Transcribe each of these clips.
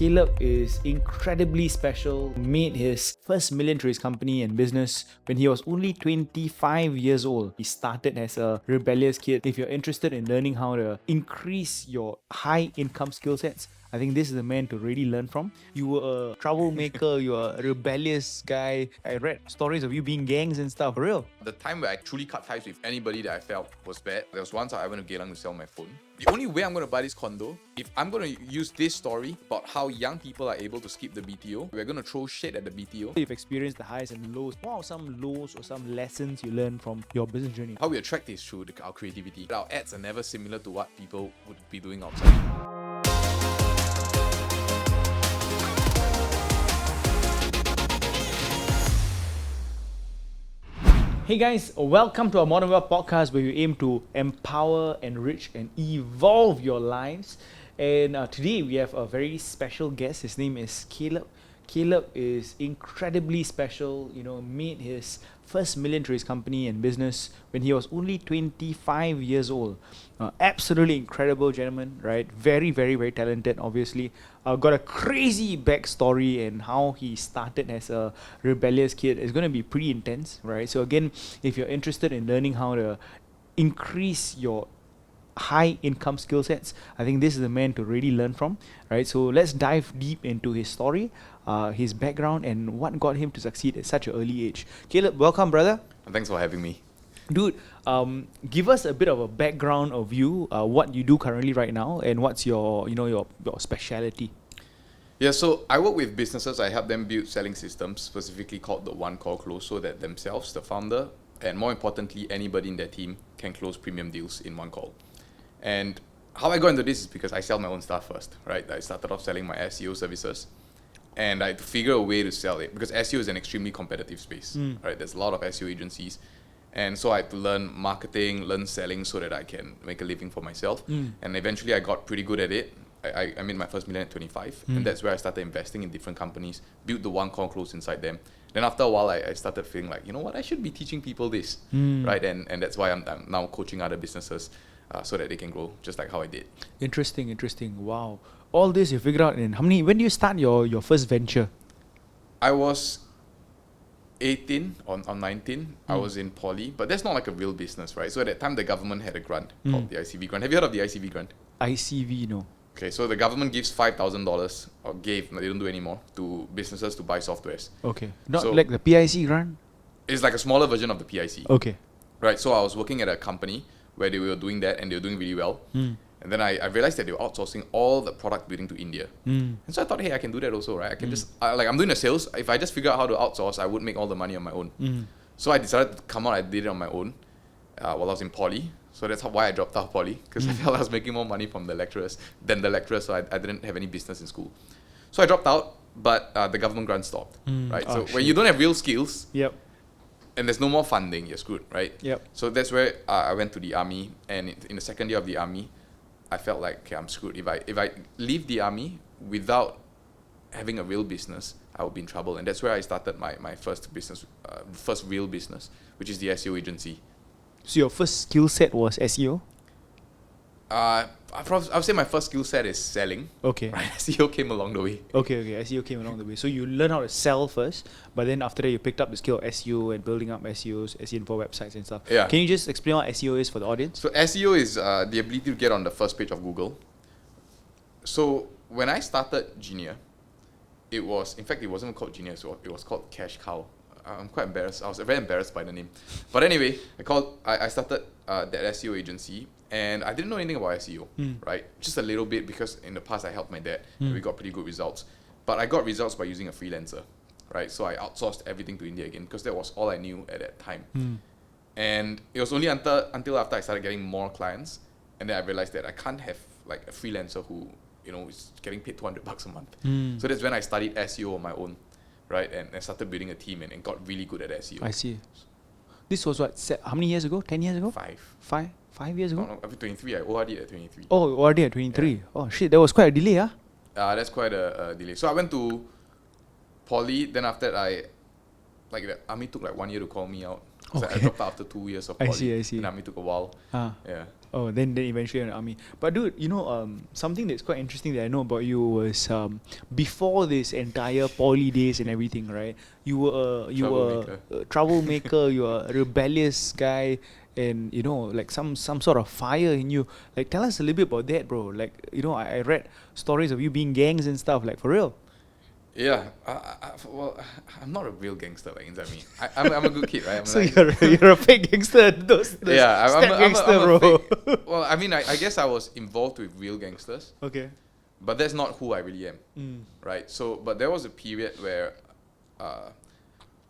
Caleb is incredibly special, made his first million through his company and business when he was only 25 years old. He started as a rebellious kid. If you're interested in learning how to increase your high income skill sets, I think this is the man to really learn from. You were a troublemaker, you were a rebellious guy. I read stories of you being gangs and stuff. For real. The time where I truly cut ties with anybody that I felt was bad, there was once I went to Geylang to sell my phone. The only way I'm going to buy this condo, if I'm going to use this story about how young people are able to skip the BTO, we're going to throw shit at the BTO. You've experienced the highs and lows. What are some lows or some lessons you learned from your business journey? How we attract is through our creativity. Our ads are never similar to what people would be doing outside. Hey guys, welcome to our Modern Wealth podcast where we aim to empower, enrich and evolve your lives. And today we have a very special guest. His name is Caleb. Caleb is incredibly special, made his first million through his company and business when he was only 25 years old. Absolutely incredible gentleman, right? Very, very, very talented, obviously. Got a crazy backstory and how he started as a rebellious kid. It's going to be pretty intense, right? So again, if you're interested in learning how to increase your high income skill sets, I think this is the man to really learn from, right? So let's dive deep into his story, his background and what got him to succeed at such an early age. Caleb, welcome, brother. Thanks for having me. Dude, give us a bit of a background of you, what you do currently right now and what's your speciality. Yeah, so I work with businesses. I help them build selling systems, specifically called the one call close, so that themselves, the founder, and more importantly, anybody in their team can close premium deals in one call. And how I got into this is because I sell my own stuff first, right? I started off selling my SEO services and I had to figure a way to sell it because SEO is an extremely competitive space, right? There's a lot of SEO agencies. And so I had to learn marketing, learn selling so that I can make a living for myself. And eventually I got pretty good at it. I made my first million at 25. And that's where I started investing in different companies, built the one call close inside them. Then after a while, I started feeling like, you know what, I should be teaching people this, right? And that's why I'm now coaching other businesses so that they can grow just like how I did. Interesting. Wow. All this you figured out in when do you start your first venture? I was 18 or 19. I was in poly, but that's not like a real business, right? So at that time, the government had a grant called the ICV grant. Have you heard of the ICV grant? ICV, no. Okay, so the government gives $5,000 or gave, they don't do anymore, to businesses to buy softwares. Okay. Not so like the PIC grant? It's like a smaller version of the PIC. Okay. Right, so I was working at a company where they were doing that and they were doing really well. And then I realized that they were outsourcing all the product building to India. And so I thought, hey, I can do that also, right? I can I'm doing the sales. If I just figure out how to outsource, I would make all the money on my own. So I decided to come out, I did it on my own while I was in poly. So that's why I dropped out of poly, because I felt I was making more money from the lecturers than the lecturers, so I didn't have any business in school. So I dropped out, but the government grant stopped, right? So when you don't have real skills, and there's no more funding, you're screwed, right? So that's where I went to the army, and in the second year of the army, I felt like, okay, I'm screwed. If I leave the army without having a real business, I would be in trouble. And that's where I started my first business, first real business, which is the SEO agency. So your first skill set was SEO? I would say my first skill set is selling. Okay. Right? SEO came along the way. Okay. SEO came along the way. So you learn how to sell first, but then after that you picked up the skill of SEO and building up SEOs, SEO for websites and stuff. Yeah. Can you just explain what SEO is for the audience? So SEO is the ability to get on the first page of Google. So when I started Genia, it wasn't called Genia, so it was called Cash Cow. I'm quite embarrassed. I was very embarrassed by the name. But anyway, I started that SEO agency, and I didn't know anything about SEO, right? Just a little bit, because in the past I helped my dad, and we got pretty good results. But I got results by using a freelancer, right? So I outsourced everything to India again, because that was all I knew at that time. And it was only until after I started getting more clients, and then I realized that I can't have like a freelancer who is getting paid $200 a month. So that's when I studied SEO on my own. Right, and I started building a team and got really good at SEO. I see. This was how many years ago? 10 years ago? 5 years ago? No, I'm 23. I ORD at 23. Oh, ORD at 23. Yeah. Oh shit, that was quite a delay, huh? That's quite a delay. So I went to poly. Then after that, the army took like 1 year to call me out. Okay. I dropped out after 2 years of poly. I see. And army took a while. Yeah. Oh, then eventually in the army. But dude, something that's quite interesting that I know about you was before this entire poly days and everything, right? You were a troublemaker. You were a rebellious guy, and like some sort of fire in you. Like, tell us a little bit about that, bro. Like, I read stories of you being gangs and stuff. Like, for real. Yeah, well, I'm not a real gangster by any means. I'm a good kid, right? So you're a fake gangster, those Yeah, step gangster, bro. fake. Well, I mean, I guess I was involved with real gangsters, Okay. but that's not who I really am, right? So, but there was a period where,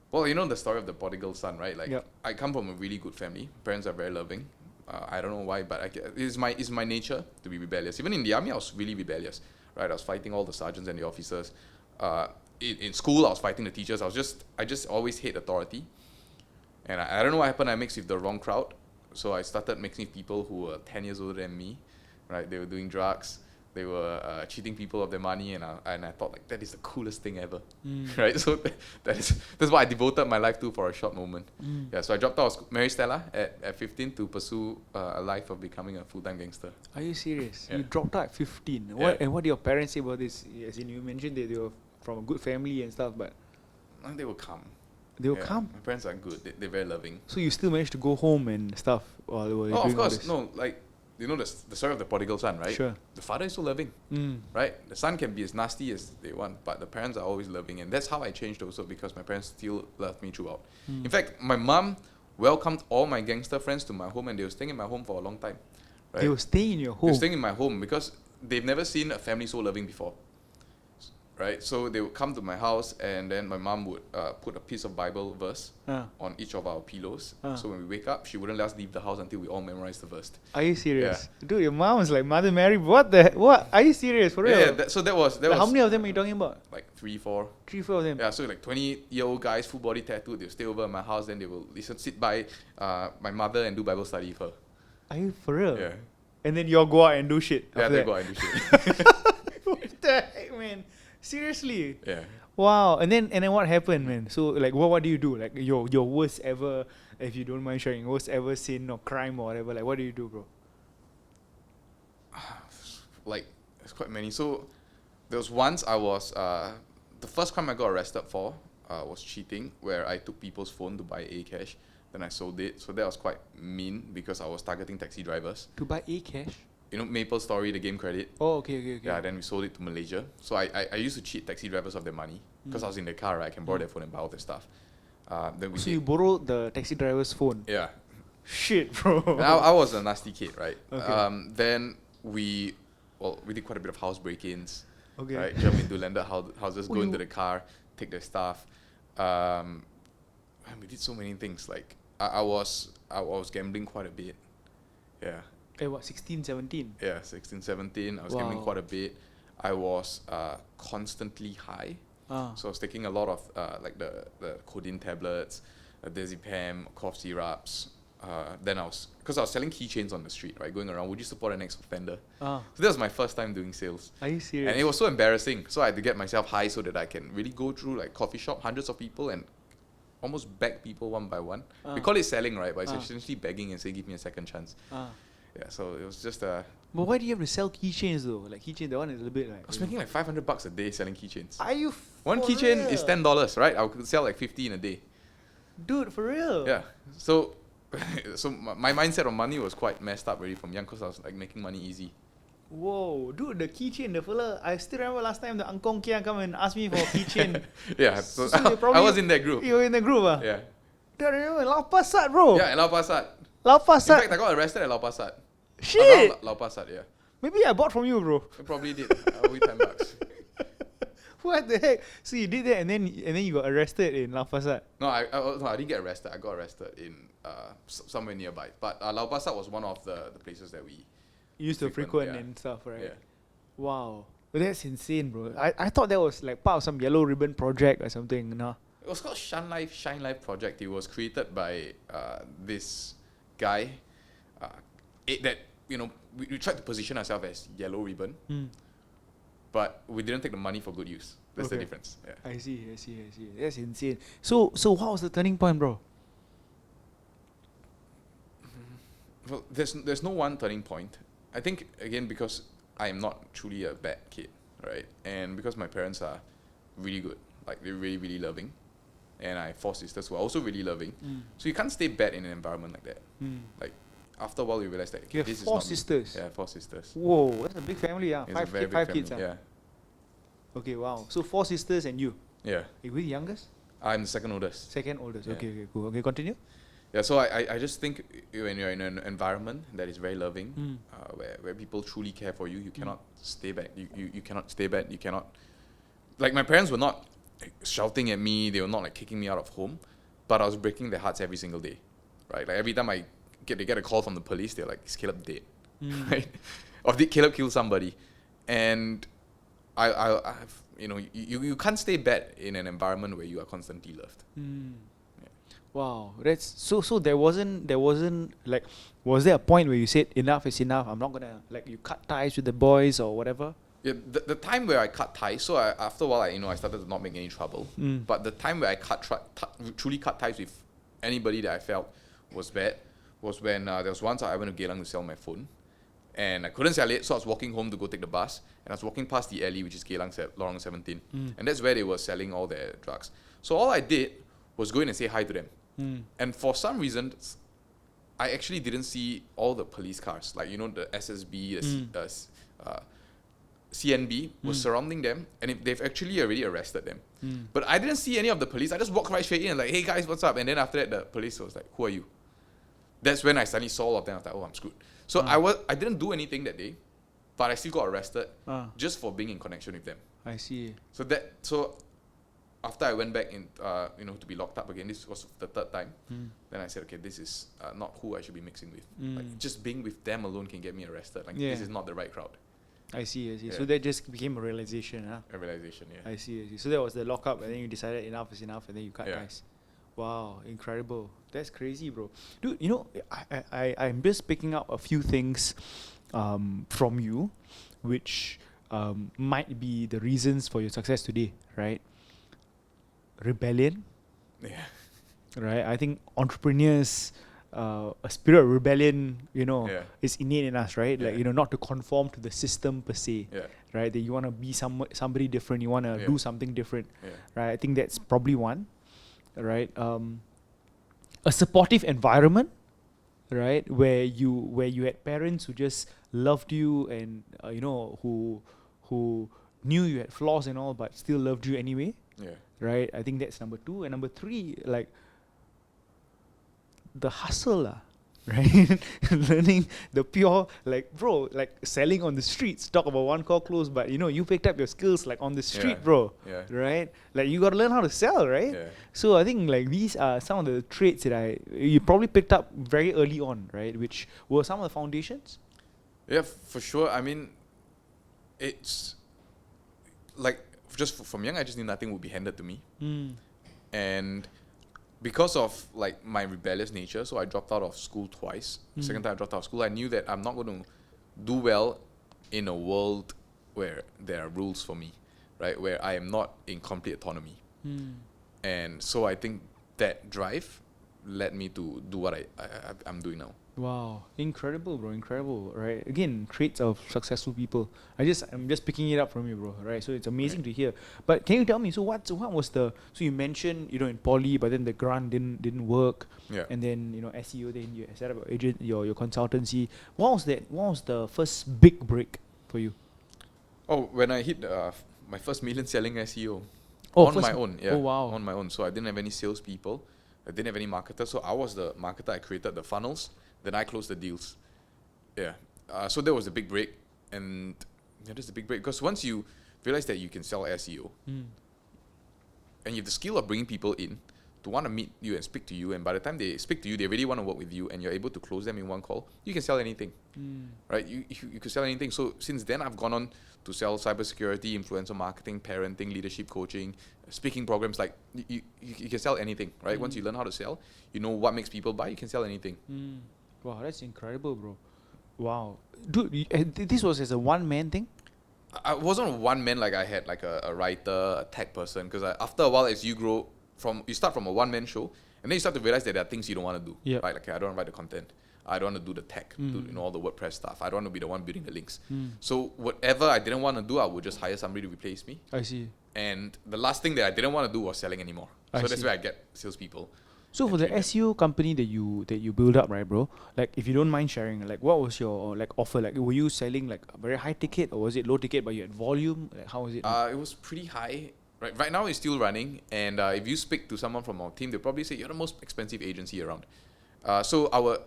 well, you know the story of the prodigal son, right? Like, Yep. I come from a really good family. Parents are very loving. I don't know why, but it's my nature to be rebellious. Even in the army, I was really rebellious, right? I was fighting all the sergeants and the officers. In school, I was fighting the teachers. I just always hate authority, and I don't know what happened. I mixed with the wrong crowd, so I started mixing with people who were 10 years older than me, right? They were doing drugs, they were cheating people of their money, and I thought like that is the coolest thing ever, right? So that's what I devoted my life to for a short moment. Yeah, so I dropped out of school, married Stella at 15 to pursue a life of becoming a full-time gangster. Are you serious? Yeah. You dropped out at 15. Yeah. And what did your parents say about this? As in, you mentioned that they were from a good family and stuff, but And they will come. they will Yeah, come. My parents are good. They're very loving. So you still managed to go home and stuff while they were Oh, of doing all course. this? No, like, you know the story of the prodigal son, right? Sure. The father is so loving, right? The son can be as nasty as they want, but the parents are always loving. And that's how I changed also, because my parents still loved me throughout. In fact, my mom welcomed all my gangster friends to my home, and they were staying in my home for a long time. Right? They will stay in your They home. were staying in my home because they've never seen a family so loving before. Right? So they would come to my house, and then my mom would put a piece of Bible verse on each of our pillows. So when we wake up, she wouldn't let us leave the house until we all memorize the verse. Are you serious? Dude, your mom is like Mother Mary. What? Are you serious? For real? Yeah, so that was Like, how many of them are you talking about? like 3, 4. 3, 4 of them. Yeah, so like 20-year-old guys, full body tattooed, they'll stay over at my house, then they will sit by my mother and do Bible study with her. Are you for real? Yeah. And then y'all go out and do shit. Yeah, after they that. go out and do shit. What the heck, man? Seriously? Yeah. Wow. And then what happened, man? So like, what do you do? Like your worst ever, if you don't mind sharing, worst ever sin or crime or whatever. Like, what do you do, bro? Like, there's quite many. So there was once I was the first crime I got arrested for was cheating, where I took people's phone to buy A cash, then I sold it. So that was quite mean because I was targeting taxi drivers. To buy A cash? You know Maple Story, the game credit. Oh, okay. Yeah, then we sold it to Malaysia. So I used to cheat taxi drivers of their money because I was in their car, right? I can borrow their phone and buy all their stuff. Then we So you borrowed the taxi driver's phone? yeah. Shit, bro. And I was a nasty kid, right? Okay. Then we did quite a bit of house break-ins. Okay. Right, jump into landed houses, Oh, go you- into the car, take their stuff. And we did so many things. Like I was gambling quite a bit. Yeah. What, 16, 17? Yeah, 16, 17. I was gambling Wow. quite a bit. I was constantly high. So I was taking a lot of like the codeine tablets, diazepam, cough syrups. Then because I was selling keychains on the street, right, going around. Would you support an ex-offender? So that was my first time doing sales. Are you serious? And it was so embarrassing. So I had to get myself high so that I can really go through like coffee shop, hundreds of people, and almost beg people one by one. We call it selling, right? But it's essentially begging and saying, give me a second chance. Yeah, so it was just But why do you have to sell keychains though? Like keychain, that one is a little bit like. I was making like $500 a day selling keychains. Are you? One for keychain is real? $10, right? I could sell like 50 in a day. Dude, for real? Yeah. So, so my mindset on money was quite messed up already from young because I was like making money easy. Whoa, dude, the keychain, the fella. I still remember last time the Angkong Kia come and asked me for a keychain. Yeah. So, So you I probably- was in that group. You were in the group, Yeah. Dude, I remember Lau Pa Sat, bro. Yeah, in Lau Pa Sat. Lau Pa In Sat. fact, I got arrested at Lau Pa Sat. Shit. Around Lau Pa Sat, yeah. Maybe I bought from you, bro. I probably did. I owe you $10. What the heck? So you did that and then you got arrested in Lau Pa Sat. No, I didn't get arrested. I got arrested in somewhere nearby. But Lau Pa Sat was one of the places that we You used to frequent yeah. and stuff, right? Yeah. Wow. But that's insane, bro. I thought that was like part of some yellow ribbon project or something, no? It was called Shine Life Project. It was created by this guy. That we tried to position ourselves as yellow ribbon, but we didn't take the money for good use. That's the Okay. difference. Yeah. I see. That's insane. So what was the turning point, bro? Well, there's no one turning point. I think again because I am not truly a bad kid, right? And because my parents are really good, like they're really really loving, and I have 4 sisters who are also really loving. So you can't stay bad in an environment like that. Like after a while you realize that You have this is 4 not me. sisters? Yeah, 4 sisters. Whoa, that's a big family, yeah. It's a very big Five family. kids, huh? Yeah, Okay, wow. So 4 sisters and you. yeah. Are you the youngest? I'm the second oldest. Second oldest. Yeah. Okay, cool. Okay, continue. Yeah, so I just think when you're in an environment that is very loving, where people truly care for you, you cannot stay back. You cannot stay back. You cannot. Like my parents were not shouting at me. They were not like kicking me out of home, but I was breaking their hearts every single day, right? Like every time they get a call from the police, they're like, "Is Caleb dead?" Right? Or did Caleb kill somebody? And I've, you can't stay bad in an environment where you are constantly loved. Wow, that's so. There wasn't like, was there a point where you said enough is enough? I'm not gonna, like, you cut ties with the boys or whatever. Yeah, the time where I cut ties, so after a while, I started to not make any trouble. But the time where I truly cut ties with anybody that I felt was bad was when there was once I went to Geylang to sell my phone, and I couldn't sell it, so I was walking home to go take the bus, and I was walking past the alley, which is Geylang Lorong 17, and that's where they were selling all their drugs. So all I did was go in and say hi to them. And for some reason, I actually didn't see all the police cars, like the SSB, the CNB was surrounding them, and they've actually already arrested them. But I didn't see any of the police. I just walked right straight in and like, "Hey guys, what's up?" And then after that, the police was like, "Who are you?" That's when I suddenly saw all of them. I was like, "Oh, I'm screwed." So I didn't do anything that day, but I still got arrested just for being in connection with them. I see. So after I went back in, to be locked up again, this was the 3rd time. Then I said, okay, this is not who I should be mixing with. Like just being with them alone can get me arrested. Like this is not the right crowd. I see. Yeah. So that just became a realization, huh? A realization, yeah. I see. So that was the lockup, and then you decided enough is enough, and then you cut Yeah. ties. Wow, incredible. That's crazy, bro. Dude, I'm just picking up a few things from you, which might be the reasons for your success today, right? Rebellion, Yeah. right? I think entrepreneurs, a spirit of rebellion, Yeah. is innate in us, right? Like, Yeah. not to conform to the system per se, Yeah. right? That you want to be somebody different, you want to Yeah. do something different, Yeah. right? I think that's probably one, right? A supportive environment, right? Where you had parents who just loved you and who knew you had flaws and all, but still loved you anyway, Yeah. right? I think that's number 2. And number 3, like, the hustle, right? Learning the pure, like, bro, like selling on the streets. Talk about one call close, but you picked up your skills like on the street, Yeah. bro. Yeah. Right? Like, you gotta learn how to sell, right? Yeah. So I think like these are some of the traits that you probably picked up very early on, right? Which were some of the foundations. Yeah, for sure. I mean, it's like just from young, I just knew nothing would be handed to me, and because of like my rebellious nature, so I dropped out of school twice. Second time I dropped out of school, I knew that I'm not going to do well in a world where there are rules for me, right? Where I am not in complete autonomy, and so I think that drive led me to do what I'm doing now. Wow, incredible, bro, incredible, right? Again, traits of successful people. I'm just picking it up from you, bro, right? So it's amazing to hear. But can you tell me, so what was so you mentioned, in poly, but then the grant didn't work, Yeah. and then SEO, then you set up your agent, your consultancy. What was the first big break for you? Oh, when I hit my first million selling SEO Oh, on first my own, yeah. Oh, wow. On my own. So I didn't have any salespeople. I didn't have any marketers. So I was the marketer. I created the funnels. Then I closed the deals. Yeah. So that was the big break. And that's the big break. Because once you realize that you can sell SEO, and you have the skill of bringing people in to want to meet you and speak to you, and by the time they speak to you, they really want to work with you, and you're able to close them in one call, you can sell anything. Right? You could sell anything. So since then, I've gone on to sell cybersecurity, influencer marketing, parenting, leadership coaching, speaking programs. Like you can sell anything, right? Once you learn how to sell, you know what makes people buy, you can sell anything. Wow, that's incredible, bro. Wow. Dude, this was as a one-man thing? I wasn't one man. Like I had like a writer, a tech person, because after a while, as you grow you start from a one-man show, and then you start to realize that there are things you don't want to do. Yep. Right? Like, I don't want to write the content. I don't want to do the tech, do all the WordPress stuff. I don't want to be the one building the links. So whatever I didn't want to do, I would just hire somebody to replace me. I see. And the last thing that I didn't want to do was selling anymore. So that's see. where I get salespeople. So for the SEO company that you build up, right, bro? Like, if you don't mind sharing, like, what was your like offer? Like, were you selling like a very high ticket, or was it low ticket but you had volume? Like, how was it? It was pretty high. Right now it's still running, and if you speak to someone from our team, they'll probably say you're the most expensive agency around. So our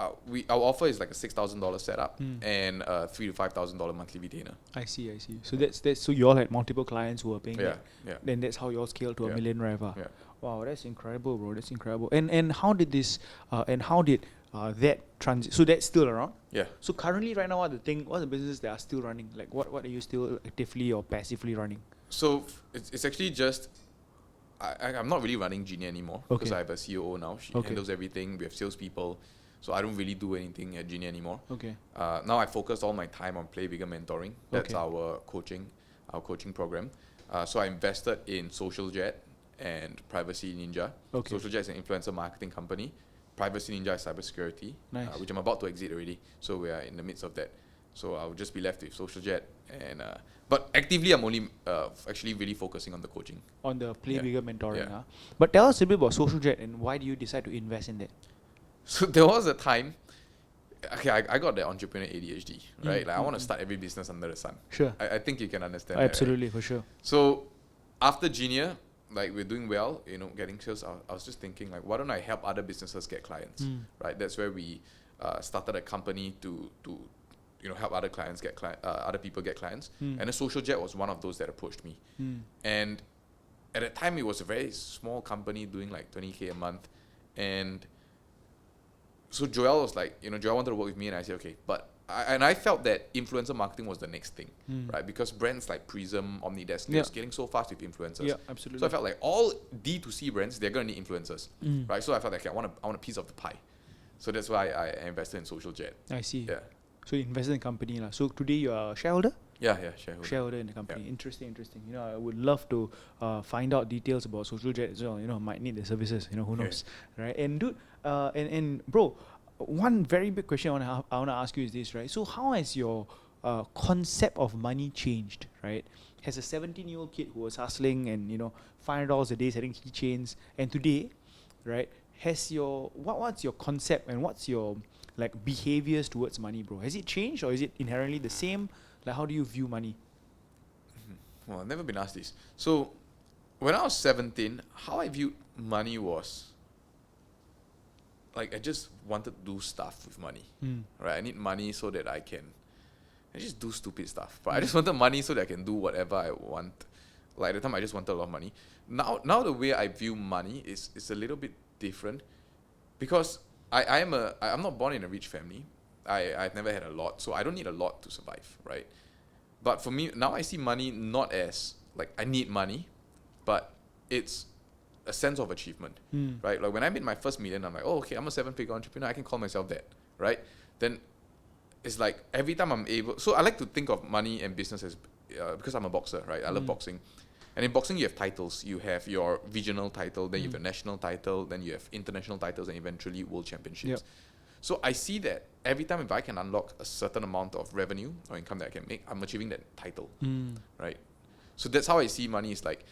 offer is like a $6,000 setup and $3,000 to $5,000 monthly retainer. I see. So that's so you all had multiple clients who were paying. Yeah. Then that's how you all scaled to $1 million revenue. Yeah. Wow, that's incredible, bro. That's incredible. And how did this that transit? So that's still around. Yeah. So currently, right now, what the businesses that are still running? Like, what are you still actively or passively running? So it's actually just I'm not really running Genie anymore because I have a COO now. She handles everything. We have salespeople, so I don't really do anything at Genie anymore. Okay. Now I focus all my time on Play Bigger Mentoring. That's our coaching program. So I invested in SocialJet and Privacy Ninja. Okay. SocialJet is an influencer marketing company. Privacy Ninja is cybersecurity, which I'm about to exit already. So we are in the midst of that. So I'll just be left with SocialJet, and but actively I'm only actually really focusing on the coaching. On the Play Bigger Mentoring. Yeah. But tell us a bit about SocialJet and why do you decide to invest in that? So there was a time, I got the entrepreneur ADHD, right? Like I want to start every business under the sun. Sure. I think you can understand Absolutely, that, for right? sure. So after Genia, like we're doing well, getting sales, I was just thinking like, why don't I help other businesses get clients, right? That's where we started a company to help other clients get other people get clients. And the SocialJet was one of those that approached me. And at that time, it was a very small company doing like 20K a month. And so Joel was like, Joel wanted to work with me, and I said, okay. But I felt that influencer marketing was the next thing, right? Because brands like Prism, Omnidesk, they're scaling so fast with influencers. Yeah, absolutely. So I felt like all D2C brands, they're going to need influencers, right? So I felt like I want a piece of the pie. So that's why I invested in SocialJet. I see. Yeah. So you invested in the company. So today you are a shareholder? Yeah, shareholder. Shareholder in the company. Yeah. Interesting. I would love to find out details about SocialJet as well. Might need the services. Who knows, right? And dude, and bro, one very big question I want to ask you is this, right? So how has your concept of money changed, right? Has a 17-year-old kid who was hustling and $500 a day selling keychains, and today, right? What's your concept and what's your behaviors towards money, bro? Has it changed or is it inherently the same? Like, how do you view money? Well, I've never been asked this. So when I was 17, how I viewed money was like I just wanted to do stuff with money, right? I need money so that I just do stupid stuff. But I just wanted money so that I can do whatever I want. Like at the time, I just wanted a lot of money. Now the way I view money is a little bit different, because I'm not born in a rich family. I've never had a lot, so I don't need a lot to survive, right? But for me, now I see money not as like I need money, but it's a sense of achievement, right? Like when I made my first million, I'm like, oh, okay, I'm a 7-figure entrepreneur. I can call myself that, right? Then it's like every time I'm able. So I like to think of money and business as because I'm a boxer, right? I love boxing. And in boxing, you have titles. You have your regional title, then you have a national title, then you have international titles, and eventually world championships. Yep. So I see that every time if I can unlock a certain amount of revenue or income that I can make, I'm achieving that title, right? So that's how I see money. Is like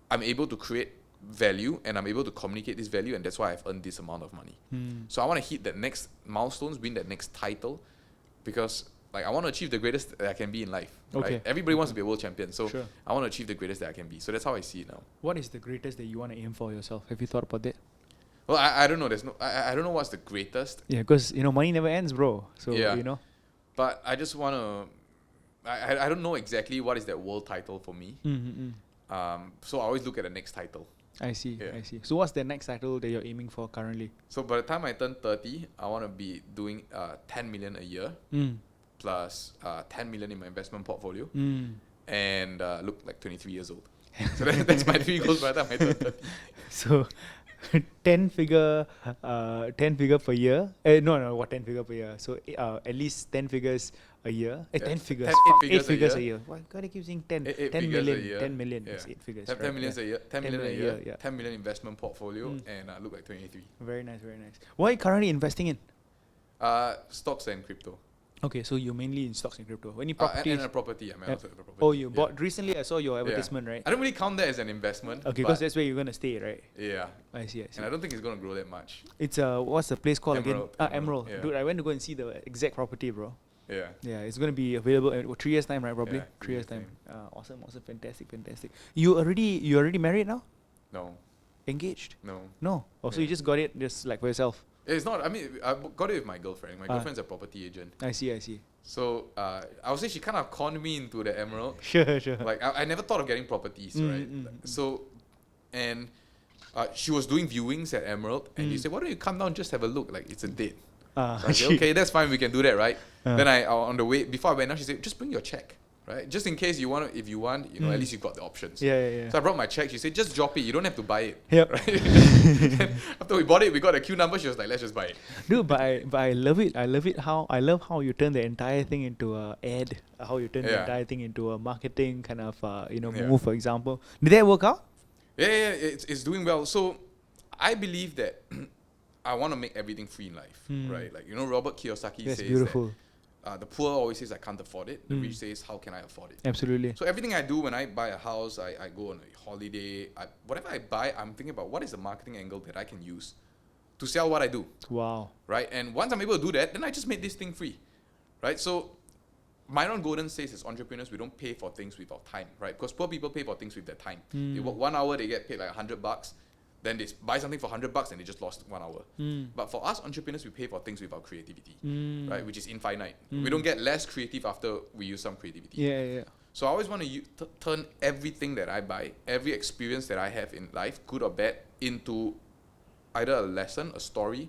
I'm able to create value and I'm able to communicate this value, and that's why I've earned this amount of money. So I want to hit that next milestones, win that next title, because like I want to achieve the greatest that I can be in life. Right? Everybody wants to be a world champion, so I want to achieve the greatest that I can be. So that's how I see it now. What is the greatest that you want to aim for yourself? Have you thought about that? Well, I don't know. I don't know what's the greatest. Yeah, because money never ends, bro. So But I just want to. I don't know exactly what is that world title for me. So I always look at the next title. I see. So what's the next title that you're aiming for currently? So by the time I turn 30, I want to be doing 10 million a year, plus 10 million in my investment portfolio, and look like 23 years old. So that's my 3 goals by the time I turn 30. So 10 figure per year. What 10 figure per year? So at least 10 figures a year. 10 figures. 8 figures a year. Why gotta keep saying 10? 10 million. 10 million is 8 figures. 10 million a year. 10 million a year. 10 million investment portfolio, and look like 23. Very nice. What are you currently investing in? Stocks and crypto. Okay, so you're mainly in stocks and crypto. Any And properties? a property. I mean, Yep. also a property. Oh, you yeah. bought recently. I saw your advertisement, right? I don't really count that as an investment. Okay, but because that's where you're gonna stay, right? yeah. I see. And I don't think it's gonna grow that much. It's what's the place called Emerald. again? Emerald. Yeah. Dude, I went to go and see the exact property, bro. Yeah. Yeah, it's gonna be available in 3 years time, right? Probably Yeah, 3 years time. Awesome, fantastic. You already married now? No. Engaged? No. No. Oh, so you Yeah. just got it just like for yourself? It's not. I mean, got it with my girlfriend. My girlfriend's a property agent. I see. So I would say she kind of conned me into the Emerald. Sure. Like I never thought of getting properties, right? So, and she was doing viewings at Emerald, and you said, "Why don't you come down just have a look? Like it's a date." So I said, "Okay, that's fine. We can do that, right?" Then on the way before I went down, she said, "Just bring your check, right? Just in case you want. If you want, you know, at least you've got the options." Yeah. So I brought my check. She said, "Just drop it. You don't have to buy it." Yep. Right? After we bought it, we got a queue number. She was like, "Let's just buy it." Dude, but I love it. I love how you turn the entire thing into a ad. How you turn the Yeah. entire thing into a marketing kind of Yeah. move, for example. Did that work out? Yeah, it's doing well. So I believe that I want to make everything free in life, right? Like, Robert Kiyosaki That's says beautiful. that the poor always says, I can't afford it. The rich says, how can I afford it? Absolutely. So everything I do when I buy a house, I go on a holiday, whatever I buy, I'm thinking about what is the marketing angle that I can use to sell what I do, Wow. right? And once I'm able to do that, then I just made this thing free, right? So Myron Golden says as entrepreneurs, we don't pay for things with our time, right? Because poor people pay for things with their time. They work 1 hour, they get paid like $100. Then they buy something for $100 and they just lost 1 hour. But for us entrepreneurs, we pay for things with our creativity, right? Which is infinite. We don't get less creative after we use some creativity. Yeah. So I always want to turn everything that I buy, every experience that I have in life, good or bad, into either a lesson, a story,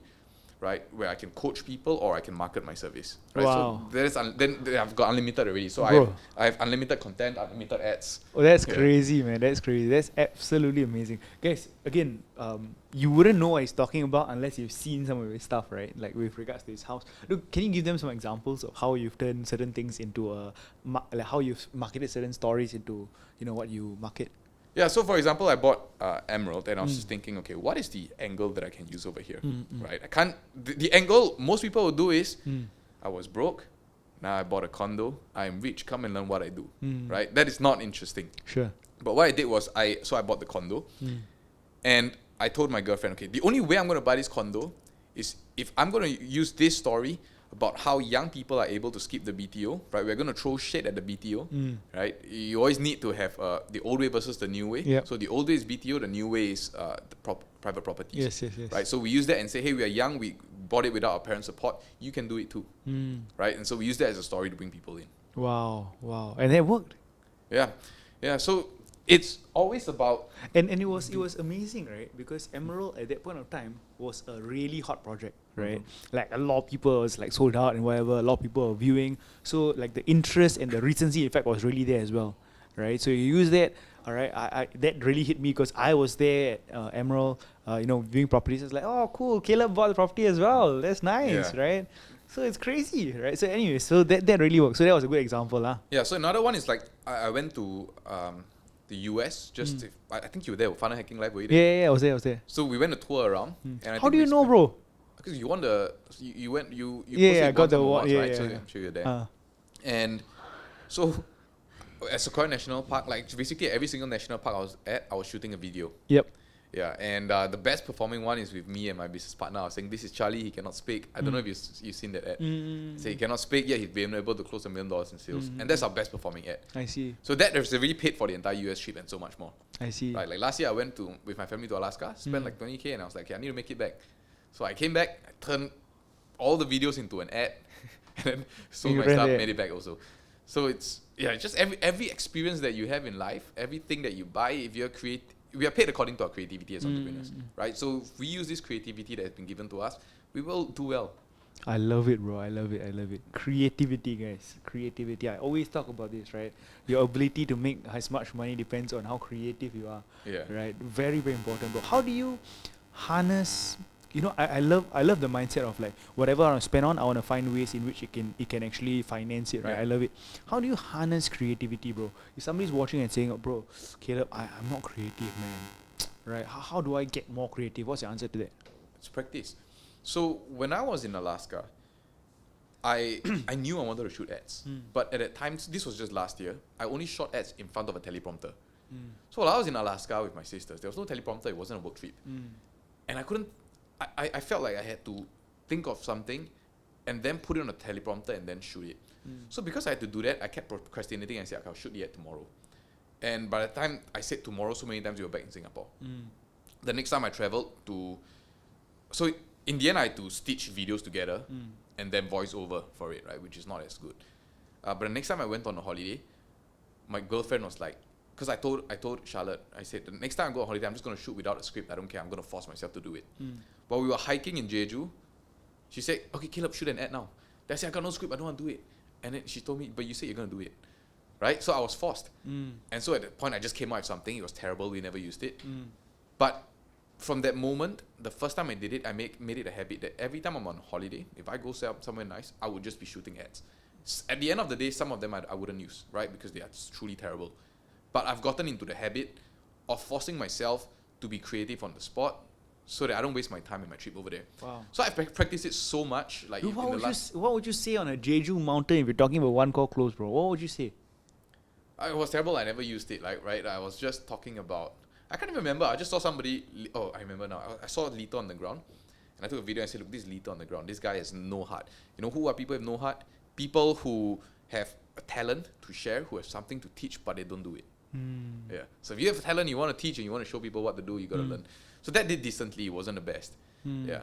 right, where I can coach people or I can market my service. Right? Wow. So then I've got unlimited already. So Bro. I have unlimited content, unlimited ads. Oh, that's Yeah. crazy, man. That's crazy. That's absolutely amazing. Guys, again, you wouldn't know what he's talking about unless you've seen some of his stuff, right? Like with regards to his house. Look, can you give them some examples of how you've turned certain things into like how you've marketed certain stories into, what you market? Yeah, so for example, I bought Emerald and I was just thinking, okay, what is the angle that I can use over here, right? I can't, the angle most people will do is, I was broke, now I bought a condo, I'm rich, come and learn what I do, right? That is not interesting. Sure. But what I did was, I bought the condo and I told my girlfriend, okay, the only way I'm going to buy this condo is if I'm going to use this story about how young people are able to skip the BTO, right? We're going to throw shit at the BTO, right? You always need to have the old way versus the new way. Yep. So the old way is BTO, the new way is private properties. Yes. Right? So we use that and say, hey, we are young, we bought it without our parents' support, you can do it too, right? And so we use that as a story to bring people in. Wow. And that worked. Yeah. So it's always about... And it was amazing, right? Because Emerald at that point of time was a really hot project, right? Like a lot of people was like sold out and whatever. A lot of people were viewing. So like the interest and the recency effect was really there as well, right? So you use that. All right, I that really hit me because I was there at Emerald, viewing properties. I was like, oh, cool, Caleb bought the property as well. That's nice, Yeah. right? So it's crazy, right? So anyway, so that really worked. So that was a good example, lah. Yeah, so another one is like, I went to the US, I think you were there, Funnel Hacking Live, were you there? Yeah, I was there. So we went to tour around. And I How think do we you know, spent- bro? Because you won the, you went, you Yeah, I posted got won the some award, awards, yeah, right? yeah, So yeah. I'm sure you're there. And so at Sequoia National Park, like basically every single national park I was at, I was shooting a video. Yep. Yeah, and the best performing one is with me and my business partner. I was saying, this is Charlie, he cannot speak. I don't know if you've seen that ad. So he cannot speak, yet he's been able to close $1 million in sales. And that's our best performing ad. I see. So that has really paid for the entire US trip and so much more. I see. Right, like last year I went with my family to Alaska, spent like 20K, and I was like, okay, I need to make it back. So I came back, I turned all the videos into an ad, and then sold You my ran stuff, it. made it back also. So it's just every experience that you have in life, everything that you buy, if you're we are paid according to our creativity as entrepreneurs, right? So if we use this creativity that has been given to us, we will do well. I love it, bro. I love it. Creativity, guys. Creativity. I always talk about this, right? Your ability to make as much money depends on how creative you are. Yeah. Right? Very, very important, bro. How do you harness... I love the mindset of like whatever I want to spend on, I want to find ways in which it can actually finance it, right? Yeah. I love it. How do you harness creativity, bro? If somebody's watching and saying, oh, bro, Caleb, I'm not creative, man. Right? How do I get more creative? What's your answer to that? It's practice. So when I was in Alaska, I knew I wanted to shoot ads. But at that time, this was just last year, I only shot ads in front of a teleprompter. So while I was in Alaska with my sisters, there was no teleprompter, it wasn't a work trip. And I couldn't, I felt like I had to think of something and then put it on a teleprompter and then shoot it. So because I had to do that, I kept procrastinating and I said, okay, I'll shoot the ad tomorrow. And by the time I said tomorrow, so many times we were back in Singapore. The next time I traveled to, so in the end I had to stitch videos together and then voice over for it, right, which is not as good. But the next time I went on a holiday, my girlfriend was like, because I told Charlotte, I said, the next time I go on holiday, I'm just going to shoot without a script. I don't care. I'm going to force myself to do it. While we were hiking in Jeju, she said, okay, Caleb, shoot an ad now. Then I said, I got no script. I don't want to do it. And then she told me, but you said you're going to do it. Right? So I was forced. And so at that point, I just came out with something. It was terrible. We never used it. But from that moment, the first time I did it, I made it a habit that every time I'm on holiday, if I go somewhere nice, I would just be shooting ads. At the end of the day, some of them I wouldn't use, right? Because they are truly terrible. But I've gotten into the habit of forcing myself to be creative on the spot so that I don't waste my time in my trip over there. Wow. So I've practiced it so much. Like Dude, what would you say on a Jeju mountain if you're talking about one call close, bro? What would you say? It was terrible. I never used it. Like, right? I was just talking about, I can't even remember. I just saw somebody. Oh, I remember now. I saw Lito on the ground, and I took a video and said, "Look, this is Lito on the ground. This guy has no heart. You know who are people with no heart? People who have a talent to share, who have something to teach, but they don't do it. Yeah. So if you have a talent, you want to teach, and you want to show people what to do, you gotta learn. So that did decently. It wasn't the best. Yeah.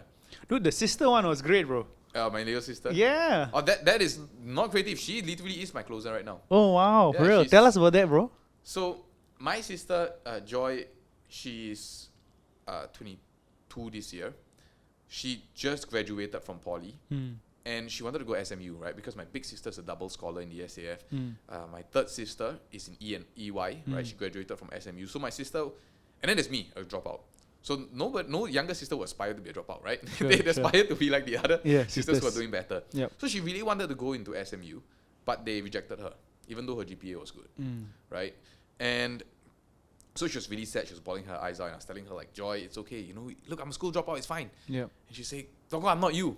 Dude, the sister one was great, bro. My little sister. Yeah. Oh, that is not creative. She literally is my closer right now. Oh, wow. Yeah, For real. she's- Tell us about that, bro. So my sister Joy, she's 22 this year. She just graduated from poly, and she wanted to go SMU, right? Because my big sister's a double scholar in the SAF. My third sister is in EY, right? She graduated from SMU. So my sister, and then there's me, a dropout. So no younger sister would aspire to be a dropout, right? Sure, They aspire to be like the other sisters who are sisters. doing better. Yep. So she really wanted to go into SMU, but they rejected her, even though her GPA was good, right? And so she was really sad. She was bawling her eyes out, and I was telling her like, Joy, it's okay. You know, look, I'm a school dropout. It's fine. Yep. And she said, Doggo, I'm not you,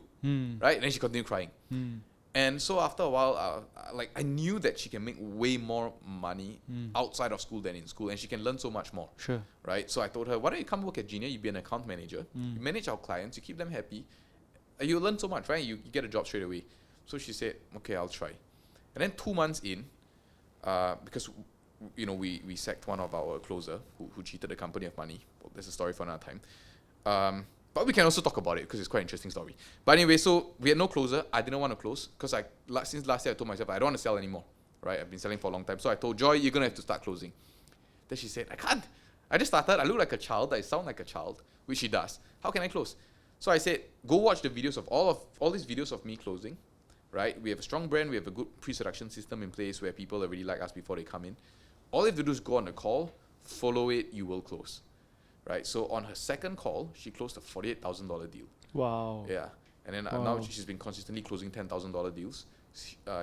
right? And then she continued crying. And so after a while, I knew that she can make way more money outside of school than in school, and she can learn so much more. Sure. Right? So I told her, why don't you come work at Genia? You be an account manager. You manage our clients. You keep them happy. You learn so much, right? You get a job straight away. So she said, okay, I'll try. And then 2 months in, because we sacked one of our closer who cheated the company of money. Well, that's a story for another time. But we can also talk about it because it's quite an interesting story. But anyway, so we had no closer. I didn't want to close because since last year I told myself I don't want to sell anymore. Right? I've been selling for a long time. So I told Joy, you're going to have to start closing. Then she said, I can't. I just started. I look like a child. I sound like a child, which she does. How can I close? So I said, go watch the videos of all these videos of me closing. Right? We have a strong brand. We have a good pre-seduction system in place where people already like us before they come in. All you have to do is go on the call, follow it, you will close. Right, so on her second call, she closed a $48,000 deal. Wow. Yeah, and then now she's been consistently closing $10,000 deals.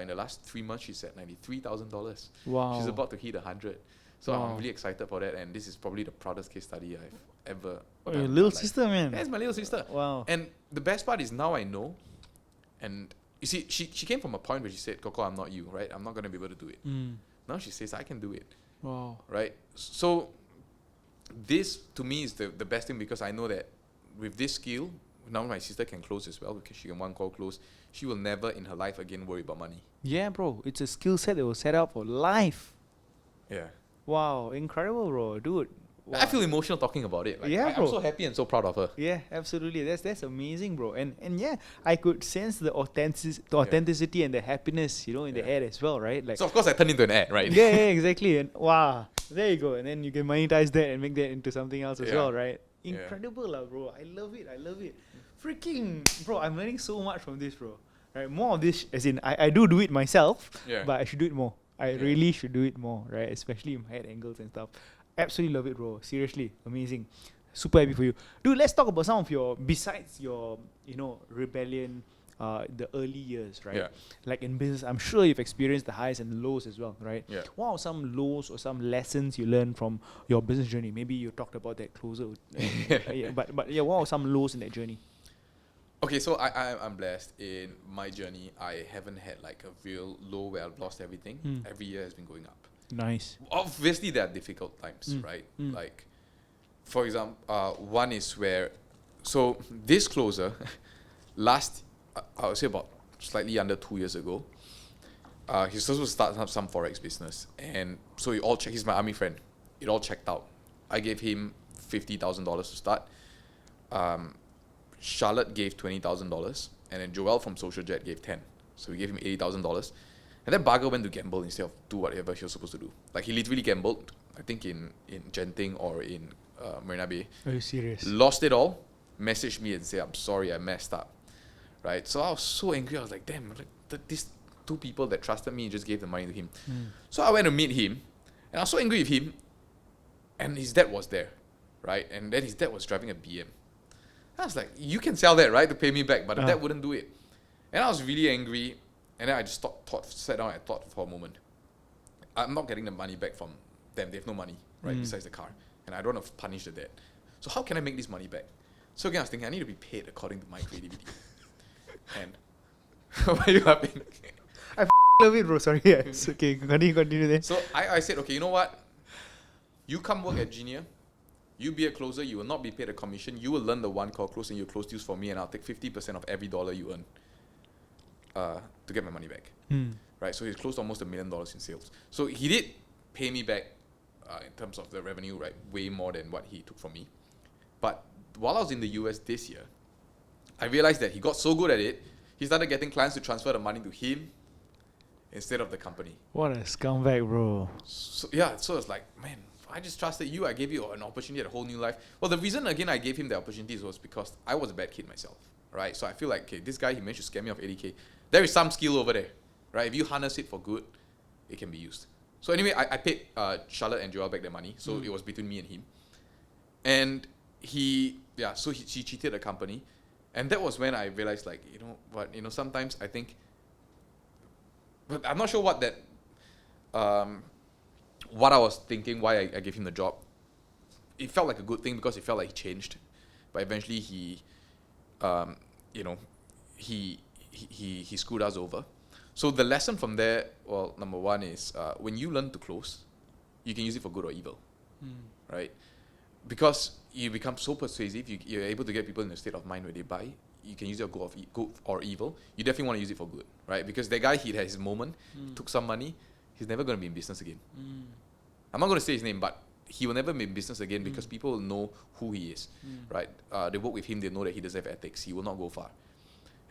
In the last 3 months, she's at $93,000. Wow. She's about to hit 100. So I'm really excited for that, and this is probably the proudest case study I've ever Oh, done your in little my life. sister, man. Yeah, it's my little sister. Wow. And the best part is now I know, and you see, she came from a point where she said, Coco, I'm not you, right? I'm not going to be able to do it. Now she says, I can do it. Wow. Right? So this to me is the best thing because I know that with this skill, now my sister can close as well because she can one call close. She will never in her life again worry about money. Yeah, bro. It's a skill set that was set up for life. Yeah. Wow. Incredible, bro. Dude. Wow. I feel emotional talking about it. Like, Yeah, I'm bro. so happy and so proud of her. Yeah, absolutely. That's amazing, bro. And yeah, I could sense the authenticity and the happiness, in the air as well, right? Like So of course I turned into an ad, right? yeah, exactly. And wow, there you go. And then you can monetize that and make that into something else as Yeah. well, right? Yeah. Incredible, bro. I love it. Freaking, bro, I'm learning so much from this, bro. Right? More of this, as in, I do it myself, Yeah. but I should do it more. I really should do it more, right? Especially in head angles and stuff. Absolutely love it, bro. Seriously, amazing. Super happy for you. Dude, let's talk about some of besides your, rebellion, the early years, right? Yeah. Like in business, I'm sure you've experienced the highs and the lows as well, right? Yeah. What are some lows or some lessons you learned from your business journey? Maybe you talked about that closer. But what are some lows in that journey? Okay, so I'm blessed in my journey. I haven't had like a real low where I've lost everything. Every year has been going up. Nice. Obviously, there are difficult times, right? Like, for example, one is where, so this closer, I would say about slightly under 2 years ago, he's supposed to start some forex business, and so he's my army friend. It all checked out. I gave him $50,000 to start. Charlotte gave $20,000, and then Joel from Social Jet gave 10. So we gave him $80,000. And then Baga went to gamble instead of do whatever he was supposed to do. Like, he literally gambled, I think in Genting or in Marina Bay. Are you serious? Lost it all, messaged me and said, I'm sorry, I messed up. Right? So I was so angry. I was like, damn, these two people that trusted me just gave the money to him. So I went to meet him, and I was so angry with him. And his dad was there, right? And then his dad was driving a BM. I was like, you can sell that, right, to pay me back, but the dad wouldn't do it. And I was really angry, and then I just sat down and thought for a moment. I'm not getting the money back from them. They have no money, right, besides the car. And I don't want to punish the dad. So how can I make this money back? So again, I was thinking, I need to be paid according to my creativity. And why are you laughing? I love it, bro. Sorry. Yeah, it's okay. Continue there. So I said, okay, you know what? You come work at Genia. You be a closer, you will not be paid a commission. You will learn the one call close and you'll close deals for me, and I'll take 50% of every dollar you earn to get my money back. Right? So he's closed almost $1 million in sales. So he did pay me back in terms of the revenue, right? Way more than what he took from me. But while I was in the US this year, I realized that he got so good at it, he started getting clients to transfer the money to him instead of the company. What a scumbag, bro. So it's like, man, I just trusted you. I gave you an opportunity at a whole new life. Well, the reason, again, I gave him the opportunities was because I was a bad kid myself, right? So I feel like, okay, this guy, he managed to scam me off 80K. There is some skill over there, right? If you harness it for good, it can be used. So anyway, I paid Charlotte and Joel back their money. So it was between me and him. And she cheated the company. And that was when I realized, like, sometimes I think, but I'm not sure what that, what I was thinking, why I gave him the job. It felt like a good thing because it felt like he changed, but eventually he screwed us over. So the lesson from there, well, number one is when you learn to close, you can use it for good or evil, right? Because you become so persuasive, you're able to get people in a state of mind where they buy. You can use it for good or evil. You definitely want to use it for good, right? Because that guy, he had his moment, took some money. He's never going to be in business again. I'm not going to say his name, but he will never be in business again because people will know who he is, right? They work with him, they know that he doesn't have ethics. He will not go far.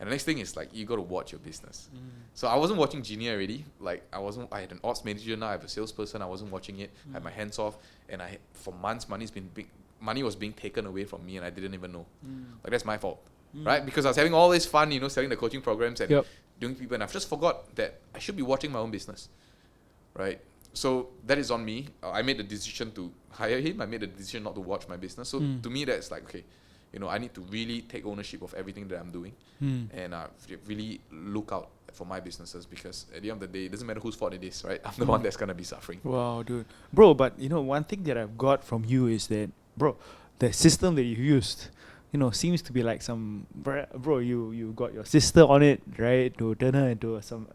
And the next thing is, like, you got to watch your business. So I wasn't watching Genia already. Like, I had an ops manager, now I have a salesperson. I wasn't watching it. I had my hands off. And for months, money was being taken away from me and I didn't even know. Like, that's my fault, right? Because I was having all this fun, selling the coaching programs and doing people. And I've just forgot that I should be watching my own business. Right? So that is on me. I made the decision to hire him. I made the decision not to watch my business. So to me, that's like, okay, I need to really take ownership of everything that I'm doing and really look out for my businesses, because at the end of the day, it doesn't matter whose fault it is, right? I'm the one that's going to be suffering. Wow, dude. Bro, but one thing that I've got from you is that, bro, the system that you used, seems to be like some, bro, you got your sister on it, right? To turn her into some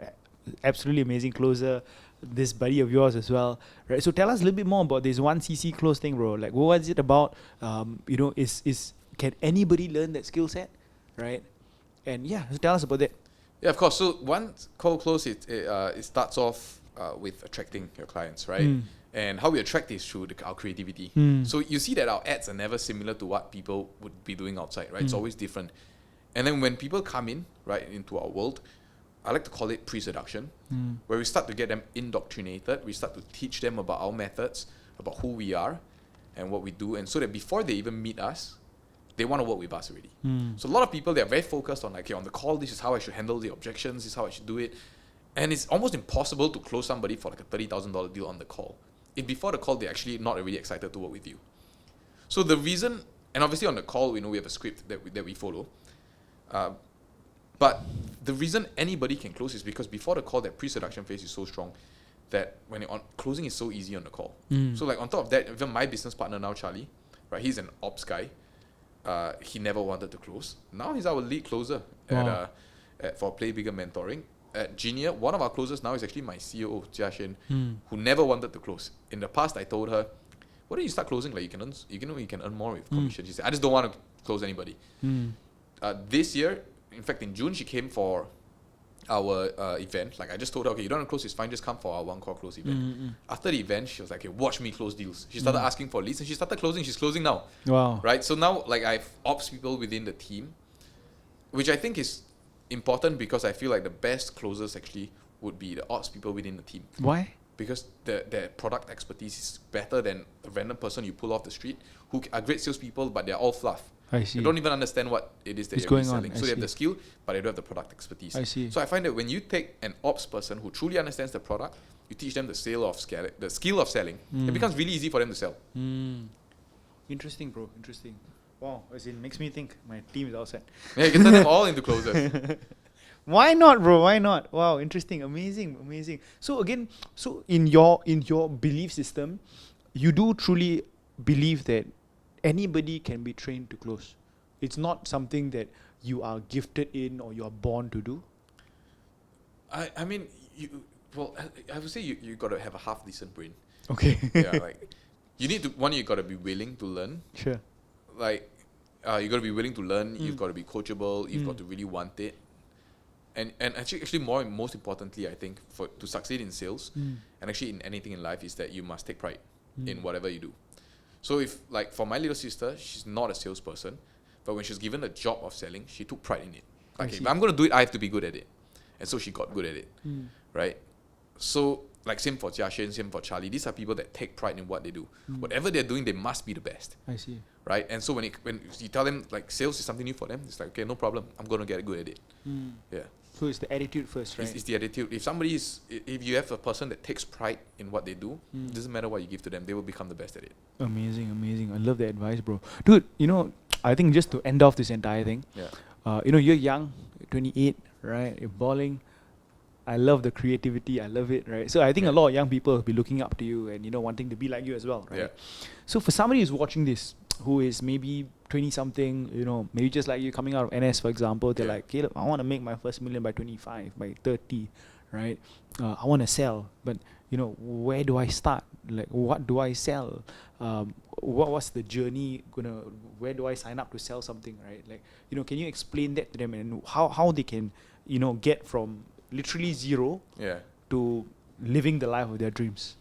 absolutely amazing closer. This buddy of yours as well, right? So tell us a little bit more about this 1cc close thing, bro. Like, what is it about? Can anybody learn that skill set, right? And so tell us about that. Yeah, of course. So one cold close, it starts off with attracting your clients, right? And how we attract is through our creativity. So you see that our ads are never similar to what people would be doing outside, right? It's always different. And then when people come in, right, into our world, I like to call it pre-seduction, where we start to get them indoctrinated. We start to teach them about our methods, about who we are and what we do. And so that before they even meet us, they want to work with us already. So a lot of people, they're very focused on, like, okay, on the call, this is how I should handle the objections, this is how I should do it. And it's almost impossible to close somebody for like a $30,000 deal on the call, if before the call, they're actually not really excited to work with you. So the reason, and obviously on the call, we have a script that we follow. But the reason anybody can close is because before the call, that pre-seduction phase is so strong that when closing is so easy on the call. So like on top of that, even my business partner now, Charlie, right, he's an ops guy. he never wanted to close. Now he's our lead closer Wow. for Play Bigger Mentoring. At Genia, one of our closers now is actually my CEO, Jia Shen, Hmm. who never wanted to close. In the past, I told her, why don't you start closing? Like you can earn more with commission. She said, I just don't want to close anybody. Hmm. This year, in fact, in June, she came for our event. Like I just told her, okay, you don't want to close, it's fine, just come for our one call close event. After the event, she was like, okay, watch me close deals. She started asking for leads and she started closing. She's closing now, Wow. right? So now, like I have ops people within the team, which I think is important because I feel like the best closers actually would be the ops people within the team. Why? Because their product expertise is better than a random person you pull off the street who are great salespeople, but they're all fluff. I see. They don't even understand what it is that It's you're going selling. on. So I they have see. the skill, but they don't have the product expertise. I see. So I find that when you take an ops person who truly understands the product, you teach them the skill of selling, it becomes really easy for them to sell. Interesting, bro. Interesting. Wow. As in, makes me think my team is outside. Yeah, you can turn them all into closers. Why not, bro? Why not? Wow, interesting, amazing. So again, so in your belief system, you do truly believe that anybody can be trained to close. It's not something that you are gifted in or you are born to do. I mean, I would say you got to have a half decent brain. Okay. Yeah, like you need to you got to be willing to learn. Sure. Like you got to be willing to learn. You've got to be coachable. You've got to really want it. And actually most importantly, I think to succeed in sales and actually in anything in life is that you must take pride in whatever you do. So if like for my little sister, she's not a salesperson, but when she's given the job of selling, she took pride in it. Like if I'm gonna do it, I have to be good at it, and so she got good at it, right? So like same for Jia Shen, same for Charlie. These are people that take pride in what they do. Whatever they're doing, they must be the best. I see. Right? And so when you tell them like sales is something new for them, it's like, okay, no problem. I'm gonna get good at it. Yeah. So it's the attitude first, right? It's the attitude. If you have a person that takes pride in what they do, it doesn't matter what you give to them, they will become the best at it. Amazing. I love that advice, bro. Dude, I think just to end off this entire thing, Yeah. you're young, 28, right? You're balling. I love the creativity. I love it, right? So I think a lot of young people will be looking up to you and, wanting to be like you as well, right? Yeah. So for somebody who's watching this, who is maybe 20-something, maybe just like you coming out of NS, for example, they're like, Caleb, I want to make my first million by 25, by 30, right? I want to sell, but, where do I start? Like, what do I sell? What's the journey where do I sign up to sell something, right? Like, can you explain that to them and how they can, get from literally zero to living the life of their dreams?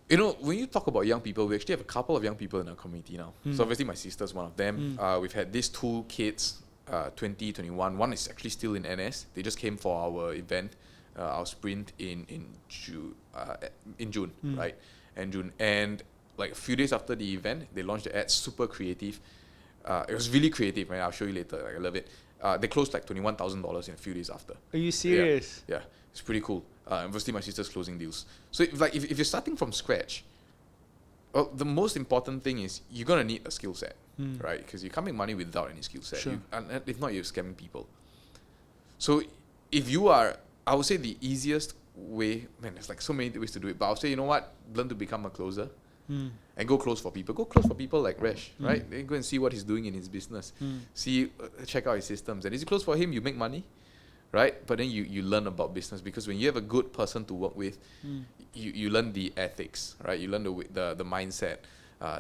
When you talk about young people, we actually have a couple of young people in our community now. So obviously my sister's one of them. We've had these two kids, 20, 21. One is actually still in NS. They just came for our event, our sprint in June, right? And June. And like a few days after the event, they launched the ad, super creative. It was really creative, man. I'll show you later. Like, I love it. They closed like $21,000 in a few days after. Are you serious? Yeah, it's pretty cool. Obviously, my sister's closing deals. So, if you're starting from scratch, well, the most important thing is you're gonna need a skill set, right? Because you can't make money without any skill set. Sure. And if not, you're scamming people. So, if you are, I would say the easiest way, man, there's like so many ways to do it. But I'll say, you know what? Learn to become a closer. And go close for people. Go close for people like Resh, right? Then go and see what he's doing in his business. Check out his systems. And is it close for him? You make money, right? But then you learn about business, because when you have a good person to work with, you learn the ethics, right? You learn the mindset,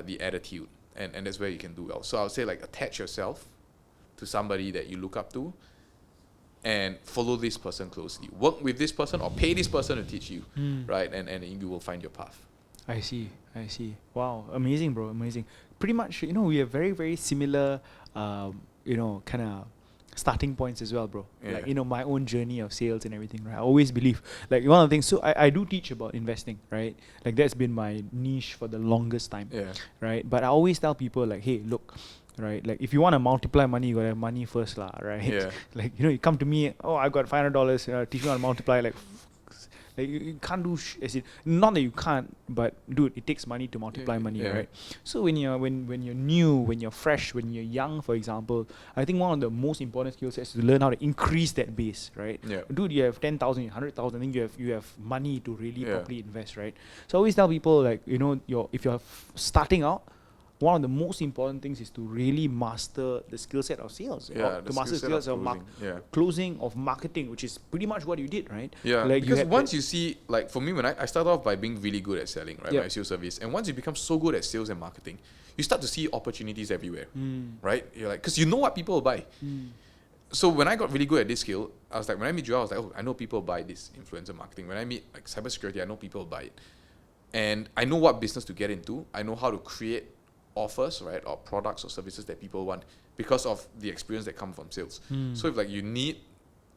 the attitude, and that's where you can do well. So I would say like attach yourself to somebody that you look up to, and follow this person closely. Work with this person or pay this person to teach you, right? And you will find your path. I see. Wow, amazing, bro, amazing. Pretty much, we have very, very similar, kind of starting points as well, bro. Yeah. Like, my own journey of sales and everything, right? I always believe, like, one of the things, so I do teach about investing, right? Like, that's been my niche for the longest time, right? But I always tell people, like, hey, look, right? Like, if you want to multiply money, you got to have money first, lah, right? Yeah. Like, you come to me, oh, I got $500, teach me how to multiply, like you can't do not that you can't, but dude, it takes money to multiply money, right? So when you're new, when you're fresh, when you're young, for example, I think one of the most important skill sets is to learn how to increase that base, right? Dude, you have 10,000, 100,000, I think you have money to really properly invest, right? So I always tell people, like, if you're starting out, one of the most important things is to really master the skill set of sales. Yeah, or the to master skill set skills of of closing, closing, of marketing, which is pretty much what you did, right? Yeah, Like because had once you see, like for me, when I started off by being really good at selling, right, Yep. my sales service, and once you become so good at sales and marketing, you start to see opportunities everywhere, right? You're like, because you know what people will buy. So when I got really good at this skill, I was like, when I meet you, I was like, oh, I know people buy this influencer marketing. When I meet like cybersecurity, I know people buy it. And I know what business to get into. I know how to create offers, right, or products or services that people want because of the experience that come from sales. So if like you need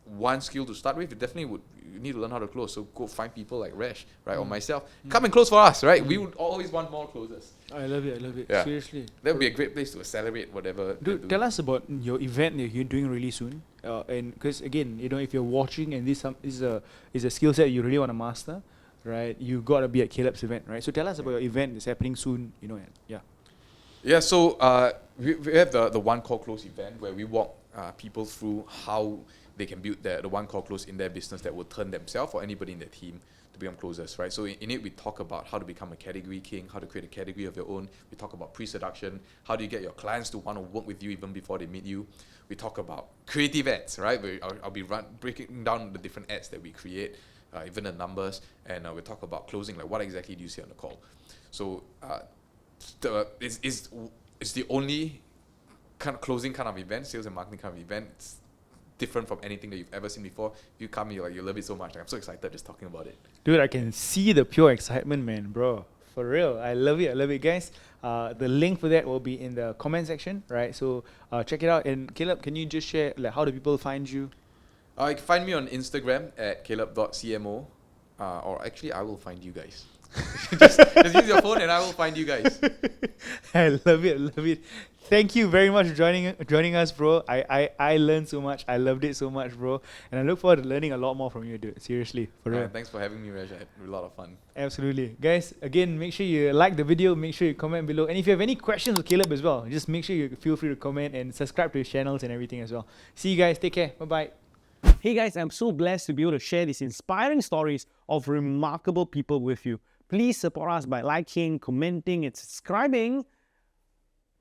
one skill to start with, you need to learn how to close. So go find people like Resh, right, or myself. Come and close for us, right? We would always want more closers. I love it. Yeah. Seriously. That would be a great place to accelerate whatever. Dude, tell us about your event that you're doing really soon. And because again, if you're watching and this is a skill set you really want to master, right? You got to be at Caleb's event, right? So tell us about your event that's happening soon. And yeah. Yeah, so we have the One Call Close event where we walk people through how they can build the One Call Close in their business that will turn themselves or anybody in their team to become closers, right? So in it, we talk about how to become a category king, how to create a category of your own. We talk about pre-seduction, how do you get your clients to want to work with you even before they meet you. We talk about creative ads, right? I'll be breaking down the different ads that we create, even the numbers, and we'll talk about closing, like what exactly do you see on the call. So it's the only kind of closing kind of event, sales and marketing kind of event. It's different from anything that you've ever seen before. You come here, you love it so much. Like, I'm so excited just talking about it. Dude, I can see the pure excitement, man, bro. For real. I love it, guys. The link for that will be in the comment section, right? So check it out. And Caleb, can you just share like how do people find you? You can find me on Instagram at caleb.cmo, or actually I will find you guys. just use your phone and I will find you guys. I love it. Thank you very much for joining us, bro. I learned so much. I loved it so much, bro. And I look forward to learning a lot more from you, dude. Seriously, for real. Thanks for having me, Raj. I had a lot of fun. Absolutely. Guys, again, make sure you like the video. Make sure you comment below. And if you have any questions with Caleb as well, just make sure you feel free to comment and subscribe to his channels and everything as well. See you guys. Take care. Bye-bye. Hey guys, I'm so blessed to be able to share these inspiring stories of remarkable people with you. Please support us by liking, commenting, and subscribing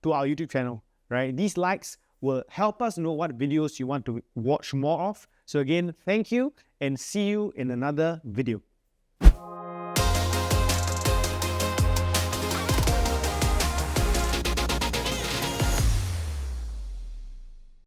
to our YouTube channel, right? These likes will help us know what videos you want to watch more of. So again, thank you and see you in another video.